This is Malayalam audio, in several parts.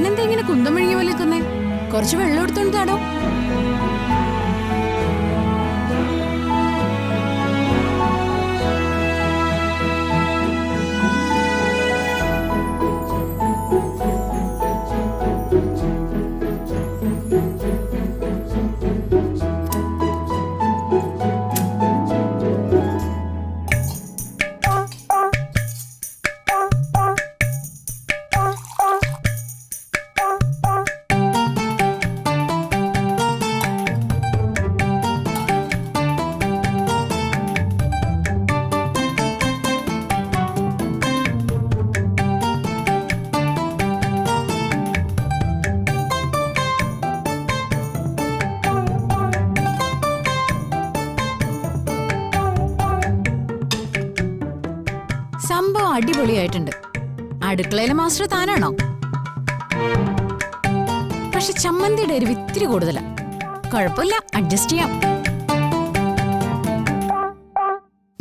താനെന്താ ഇങ്ങനെ കുന്തം മെഴുകിയ പോലെ നിൽക്കുന്നേ? കുറച്ച് വെള്ളം എടുത്തോണ്ട് താടോ. സംഭവം അടിപൊളിയായിട്ടുണ്ട്. അടുക്കളയിലെ മാസ്റ്റർ താനാണോ? പക്ഷെ ചമ്മന്തിയുടെ എരിവ് ഇത്തിരി കൂടുതലാ. കുഴപ്പമില്ല, അഡ്ജസ്റ്റ് ചെയ്യാം.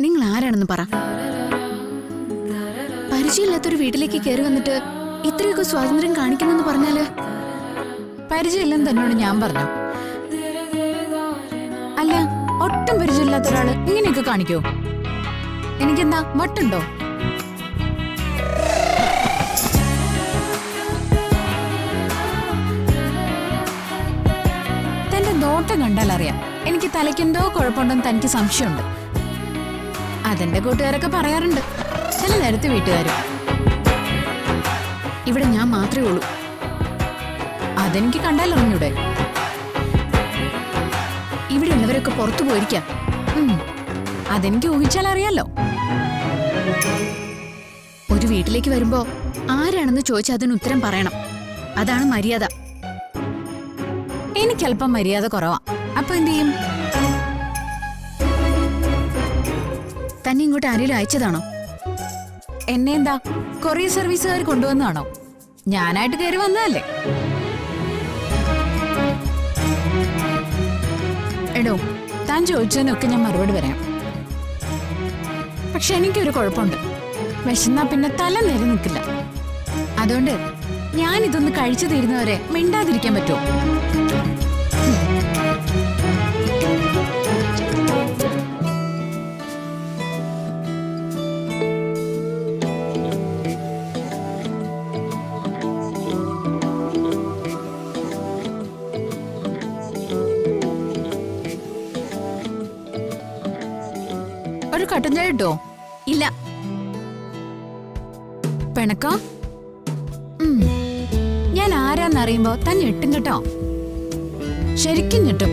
നിങ്ങൾ ആരാണെന്ന് പറ. പരിചയമില്ലാത്തൊരു വീട്ടിലേക്ക് കയറി വന്നിട്ട് ഇത്രയൊക്കെ സ്വാതന്ത്ര്യം കാണിക്കുന്നെന്ന് പറഞ്ഞാല്? പരിചയമില്ലെന്ന് തന്നോട് ഞാൻ പറഞ്ഞു. അല്ല, ഒട്ടും പരിചയമില്ലാത്ത ഒരാള് ഇങ്ങനെയൊക്കെ കാണിക്കോ? എനിക്കെന്താ വട്ടുണ്ടോ? തന്റെ നോട്ടം കണ്ടാൽ അറിയാം എനിക്ക് തലയ്ക്കെന്തോ കുഴപ്പമുണ്ടെന്ന് തനിക്ക് സംശയമുണ്ട്. അതെന്റെ കൂട്ടുകാരൊക്കെ പറയാറുണ്ട്, ചില നേരത്തെ വീട്ടുകാരും. ഇവിടെ ഞാൻ മാത്രമേ ഉള്ളൂ. അതെനിക്ക് കണ്ടാൽ അറിഞ്ഞൂടെ? ഇവിടെ ഉള്ളവരൊക്കെ പുറത്തു പോയിരിക്കാം. അതെനിക്ക് ഊഹിച്ചാൽ അറിയാലോ. ഒരു വീട്ടിലേക്ക് വരുമ്പോ ആരാണെന്ന് ചോദിച്ചാൽ അതിന് ഉത്തരം പറയണം. അതാണ് മര്യാദ. എനിക്കല്പം മര്യാദ കുറവാ. അപ്പൊ എന്ത് ചെയ്യും? തന്നെ ഇങ്ങോട്ട് ആരെങ്കിലും അയച്ചതാണോ? എന്നെ എന്താ കൊറിയർ സർവീസുകാർ കൊണ്ടുവന്നാണോ? ഞാനായിട്ട് കയറി വന്നതല്ലേ. എടോ, താൻ ചോദിച്ചതിനൊക്കെ ഞാൻ മറുപടി പറയാം. പക്ഷെ എനിക്കൊരു കുഴപ്പമുണ്ട്. വിശന്നാ പിന്നെ തല നേരെ നിൽക്കില്ല. അതുകൊണ്ട് ഞാൻ ഇതൊന്ന് കഴിച്ചു തീരുന്നവരെ മിണ്ടാതിരിക്കാൻ പറ്റുമോ? ഒരു കട്ടൻ ചായ ഇട്ടോ? ഇല്ല. പിണക്ക? ഞാൻ ആരാന്നറിയുമ്പോ തന്നെ ഞെട്ടും കേട്ടോ. ശരിക്കും ഞെട്ടും.